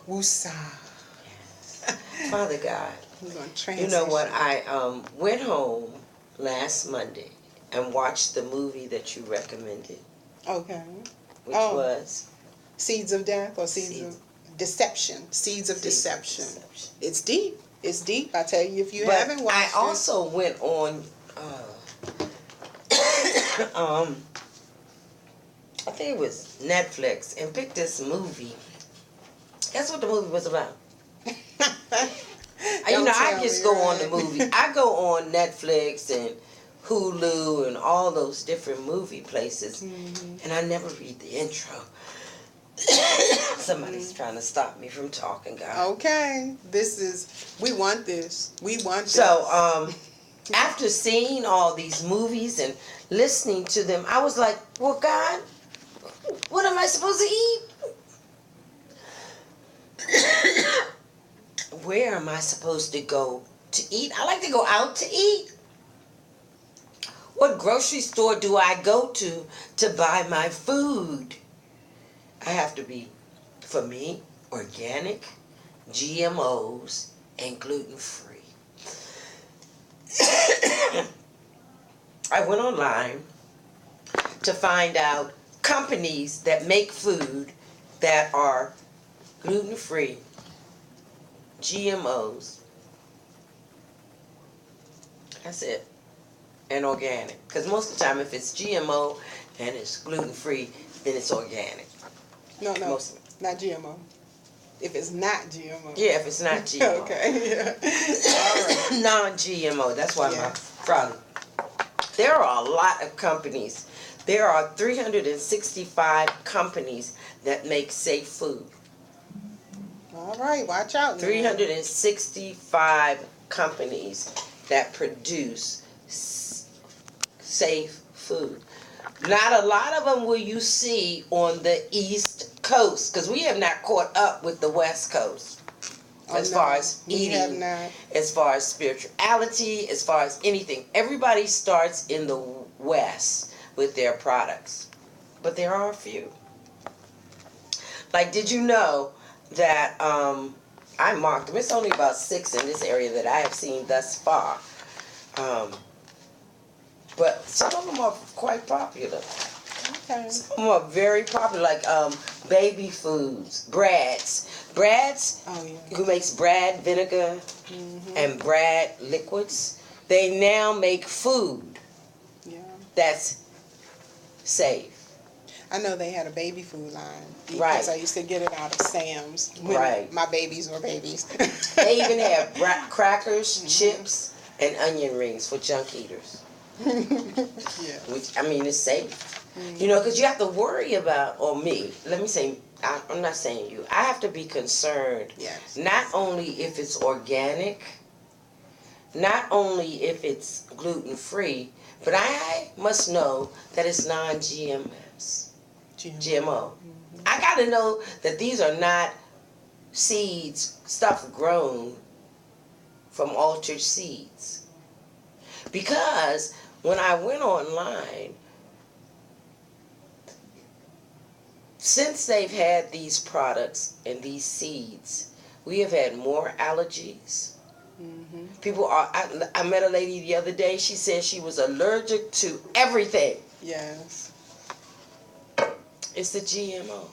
Woosah. Father God, We're going to transition. you know what? I went home last Monday and watched the movie that you recommended. Okay. Which was? Seeds of Death or Seeds of Deception. Seeds of Deception. It's deep. It's deep. I tell you, if you haven't watched it. I also went on, I think it was Netflix, and picked this movie. Guess what the movie was about? I just go on the movie. I go on Netflix and Hulu and all those different movie places, and I never read the intro. Somebody's trying to stop me from talking, guys. Okay. We want this. We want this. So, after seeing all these movies and listening to them, I was like, well, God, what am I supposed to eat? Where am I supposed to go to eat? I like to go out to eat. What grocery store do I go to buy my food? I have to be, for me, organic, GMOs, and gluten-free. I went online to find out companies that make food that are gluten-free, GMOs. That's it. And organic. Because most of the time, if it's GMO and it's gluten-free, then it's organic. No, not GMO. If it's not GMO. Yeah, if it's not GMO. Okay, yeah. All right. Non-GMO. That's why my problem. There are a lot of companies. There are 365 companies that make safe food. All right, watch out now. 365 companies that produce safe food. Not a lot of them will you see on the East Coast, because we have not caught up with the West Coast as far as eating, as far as spirituality, as far as anything. Everybody starts in the West with their products, but there are a few. Like, did you know that I marked them? It's only about 6 in this area that I have seen thus far. But some of them are quite popular. Okay. Some of them are very popular, like baby foods, Brad's. Brad's, who makes Brad vinegar and Brad liquids, they now make food that's safe. I know they had a baby food line. Because I used to get it out of Sam's when my babies were babies. They even have crackers, chips, and onion rings for junk eaters. Which, I mean, it's safe. You know, because you have to worry about, or me, let me say, I'm not saying you, I have to be concerned, not only if it's organic, not only if it's gluten-free, but I must know that it's non-GMOs. GMO. I got to know that these are not seeds, stuff grown from altered seeds. Because when I went online, since they've had these products and these seeds, we have had more allergies. People are, I met a lady the other day, she said she was allergic to everything. Yes. It's the GMO.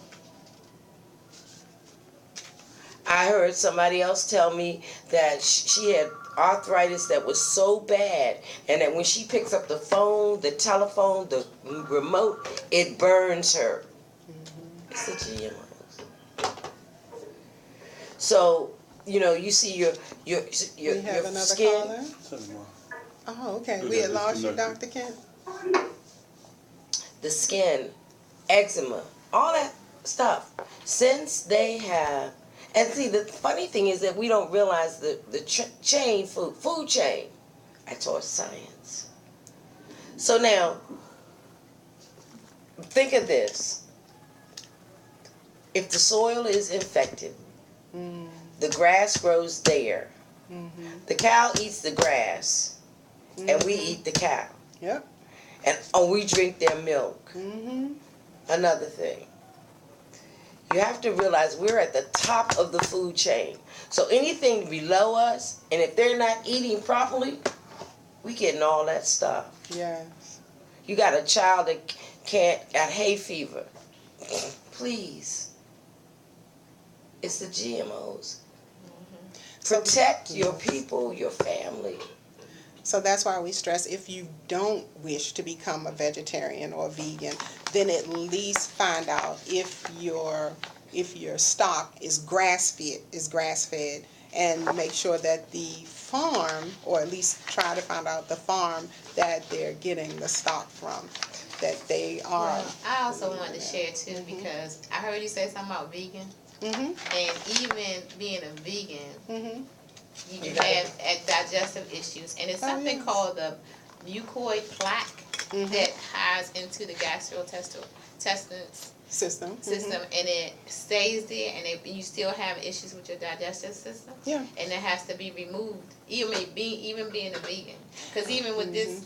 I heard somebody else tell me that she had arthritis that was so bad, and that when she picks up the phone, the telephone, the remote, it burns her. It's the GMOs. So, you know, you see your we have another skin. caller? Oh, okay. We had lost you, Dr. Kent. The skin, eczema, all that stuff. Since they have, and see, the funny thing is that we don't realize the chain, food chain. I taught science. So now, think of this. If the soil is infected, the grass grows there. The cow eats the grass, and we eat the cow. Yep. And we drink their milk. Another thing. You have to realize we're at the top of the food chain. So anything below us, and if they're not eating properly, we getting all that stuff. Yes. You got a child that got hay fever. Please. It's the GMOs. Protect your people, your family. So that's why we stress, if you don't wish to become a vegetarian or vegan, then at least find out if your stock is grass-fed, and make sure that the farm, or at least try to find out the farm that they're getting the stock from, that they are. Well, I also wanted to share too, because I heard you say something about vegan, and even being a vegan, you have digestive issues, and it's something called the mucoid plaque that hides into the gastrointestinal system, and it stays there, and you still have issues with your digestive system, and it has to be removed. Even being a vegan, because even with this,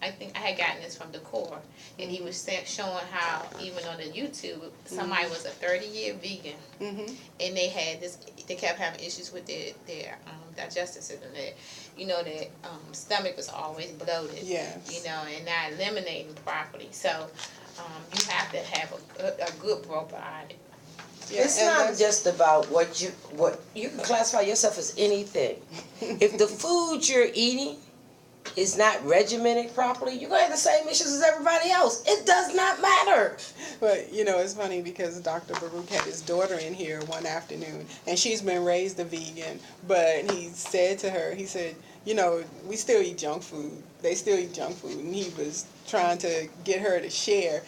I think I had gotten this from Decor, and he was showing how even on the YouTube, somebody was a 30-year vegan, and they kept having issues with their digestive system. Their stomach was always bloated, and not eliminating properly. So you have to have a good probiotic. Yeah, it's not just about what you can classify yourself as anything. If the food you're eating is not regimented properly, you're going to have the same issues as everybody else. It does not matter. But, it's funny because Dr. Baruch had his daughter in here one afternoon, and she's been raised a vegan, but he said to her, he said, we still eat junk food. They still eat junk food. And he was trying to get her to share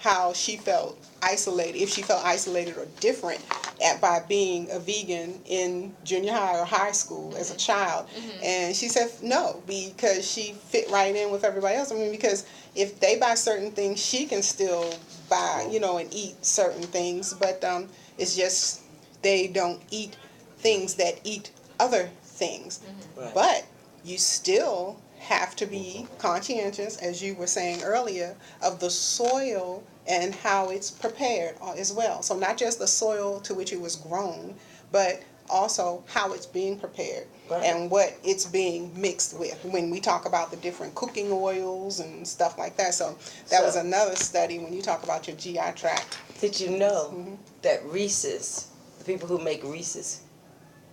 how she felt isolated, if she felt isolated or different by being a vegan in junior high or high school as a child. And she said no, because she fit right in with everybody else. I mean, because if they buy certain things, she can still buy, and eat certain things, but it's just they don't eat things that eat other things. Right. But you still have to be conscientious, as you were saying earlier, of the soil and how it's prepared as well. So not just the soil to which it was grown, but also how it's being prepared and what it's being mixed with when we talk about the different cooking oils and stuff like that. So that was another study when you talk about your GI tract. Did you know that Reese's, the people who make Reese's,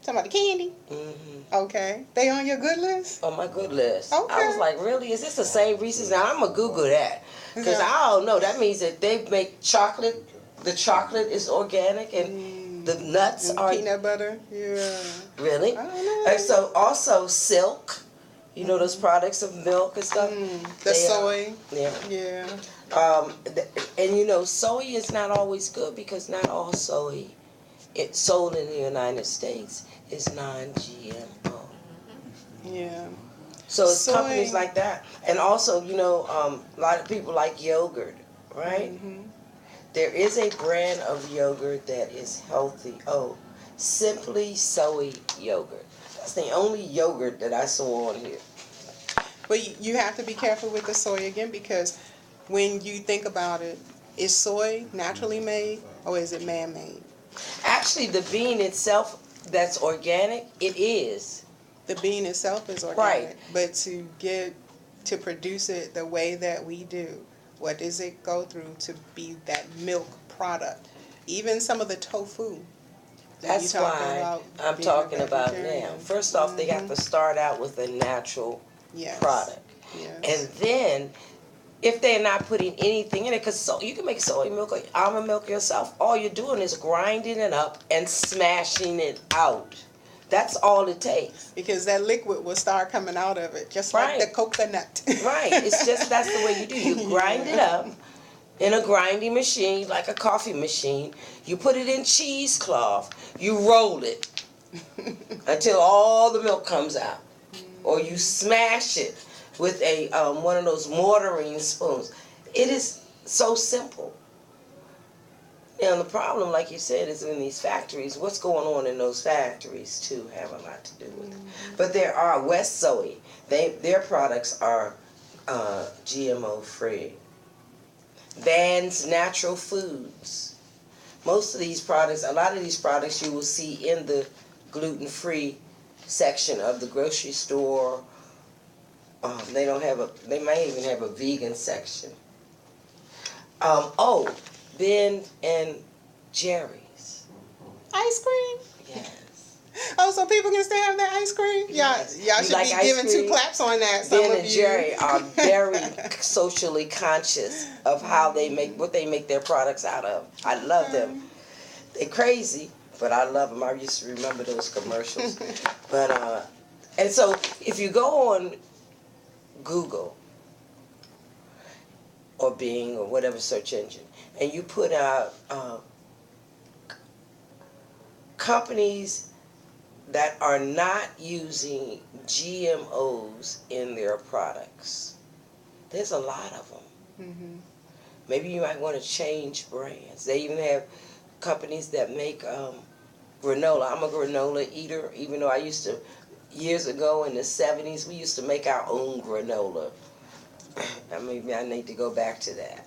talking about the candy? Okay. They on your good list? On my good list. Okay. I was like, really? Is this the same Reese's? Now, I'm going to Google that. Because I don't know. That means that they make chocolate. The chocolate is organic and the nuts and are... peanut butter? Yeah. Really? I don't know. And so, also, silk. Those products of milk and stuff. The soy. Yeah. And soy is not always good because not all soy sold in the United States is non-GMO. Yeah. So it's companies like that. And also, a lot of people like yogurt, right? There is a brand of yogurt that is healthy. Oh, Simply Soy yogurt. That's the only yogurt that I saw on here. But you have to be careful with the soy again, because when you think about it, is soy naturally made or is it man-made? Actually, the bean itself that's organic, it is. The bean itself is organic, but to produce it the way that we do, what does it go through to be that milk product? Even some of the tofu. That's why I'm talking about now. First off, they got to start out with a natural product. Yes. And then, if they're not putting anything in it, because you can make soy milk or almond milk yourself. All you're doing is grinding it up and smashing it out. That's all it takes. Because that liquid will start coming out of it, just like the coconut. Right. It's just, that's the way you do. You grind it up in a grinding machine, like a coffee machine. You put it in cheesecloth. You roll it until all the milk comes out. Or you smash it with a one of those mortaring spoons. It is so simple. Now the problem, like you said, is in these factories. What's going on in those factories too have a lot to do with it. But there are West Soy. Their products are GMO free. Van's Natural Foods. most of these products, a lot of these products you will see in the gluten-free section of the grocery store. They don't have they might even have a vegan section. Ben and Jerry's. Ice cream? Yes. Oh, so people can still have that ice cream? Yes. Y'all should like be ice giving cream? 2 claps on that. Ben and Jerry are very socially conscious of how they make their products out of. I love them. They're crazy, but I love them. I used to remember those commercials. But and so if you go on Google or Bing or whatever search engine, and you put out companies that are not using GMOs in their products, there's a lot of them. Mm-hmm. Maybe you might want to change brands. They even have companies that make granola. I'm a granola eater, even though I used to, years ago in the 70s, we used to make our own granola. Maybe I need to go back to that.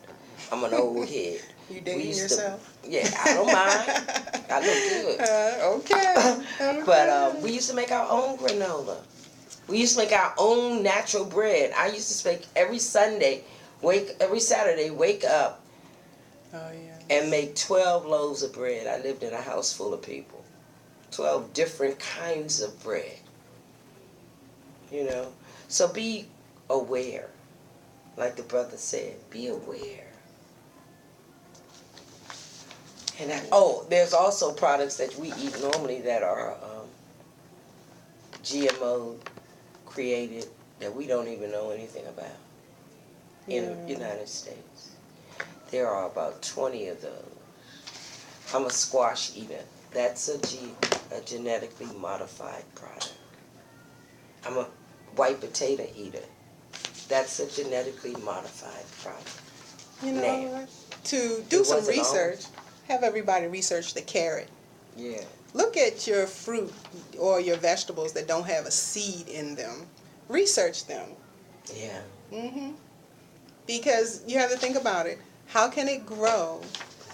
I'm an old head. You dating yourself? Yeah, I don't mind. I look good. Okay. But we used to make our own granola. We used to make our own natural bread. I used to make every Saturday, wake up and make 12 loaves of bread. I lived in a house full of people. 12 different kinds of bread. You know? So be aware. Like the brother said, be aware. And there's also products that we eat normally that are GMO created that we don't even know anything about in the United States. There are about 20 of those. I'm a squash eater. That's a genetically modified product. I'm a white potato eater. That's a genetically modified product. You know, to do some research, have everybody research the carrot. Yeah. Look at your fruit or your vegetables that don't have a seed in them. Research them. Yeah. Mm-hmm. Because you have to think about it. How can it grow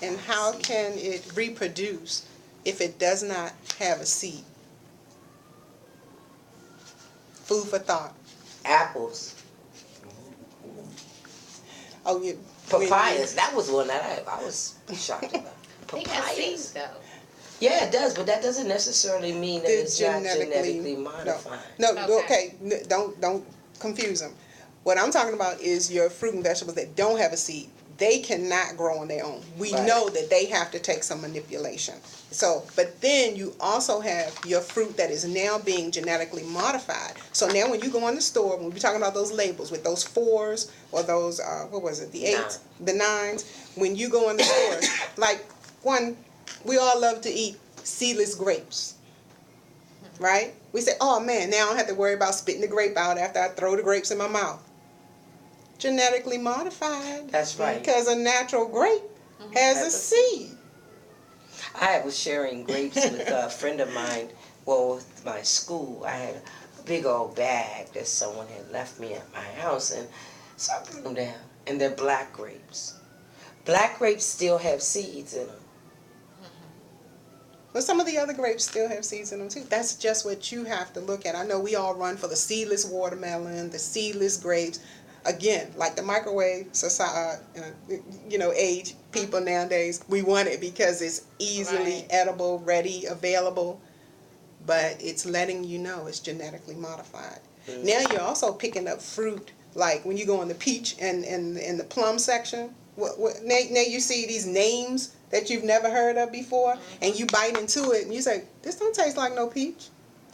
and how can it reproduce if it does not have a seed? Food for thought. Apples. Oh, yeah. Papayas. That was one that I was shocked about. They got seeds, though. Yeah, it does, but that doesn't necessarily mean that it's not genetically modified. No, okay. Don't confuse them. What I'm talking about is your fruit and vegetables that don't have a seed. They cannot grow on their own. We know that they have to take some manipulation. So, but then you also have your fruit that is now being genetically modified. So now when you go in the store, when we're talking about those labels with those 4s or those, what was it, the 8s, the 9s, when you go in the store, like we all love to eat seedless grapes, right? We say, oh man, now I don't have to worry about spitting the grape out after I throw the grapes in my mouth. Genetically modified. That's right. Because a natural grape has a seed. I was sharing grapes with a friend of mine. Well, with my school, I had a big old bag that someone had left me at my house, and so I put them down. And they're black grapes. Black grapes still have seeds in them. But some of the other grapes still have seeds in them too. That's just what you have to look at. I know we all run for the seedless watermelon, the seedless grapes. Again, like the microwave society, age people nowadays, we want it because it's easily edible, ready, available. But it's letting you know it's genetically modified. Mm-hmm. Now you're also picking up fruit, like when you go in the peach and the plum section. Now you see these names that you've never heard of before, and you bite into it and you say, this don't taste like no peach.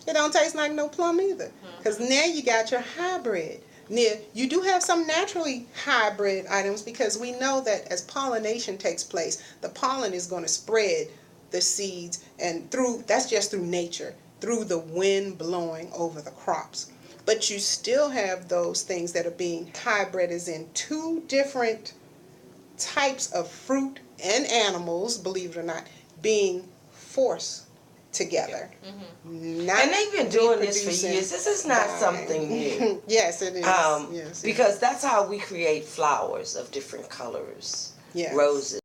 It don't taste like no plum either. Because now you got your hybrid. Now, you do have some naturally hybrid items because we know that as pollination takes place, the pollen is going to spread the seeds, and that's just through nature, through the wind blowing over the crops. But you still have those things that are being hybrid, as in 2 different types of fruit and animals, believe it or not, being forced together. Mm-hmm. And they've been doing this for years. This is not something new. Yes, it is. Yes, because that's how we create flowers of different colors. Yes. Roses.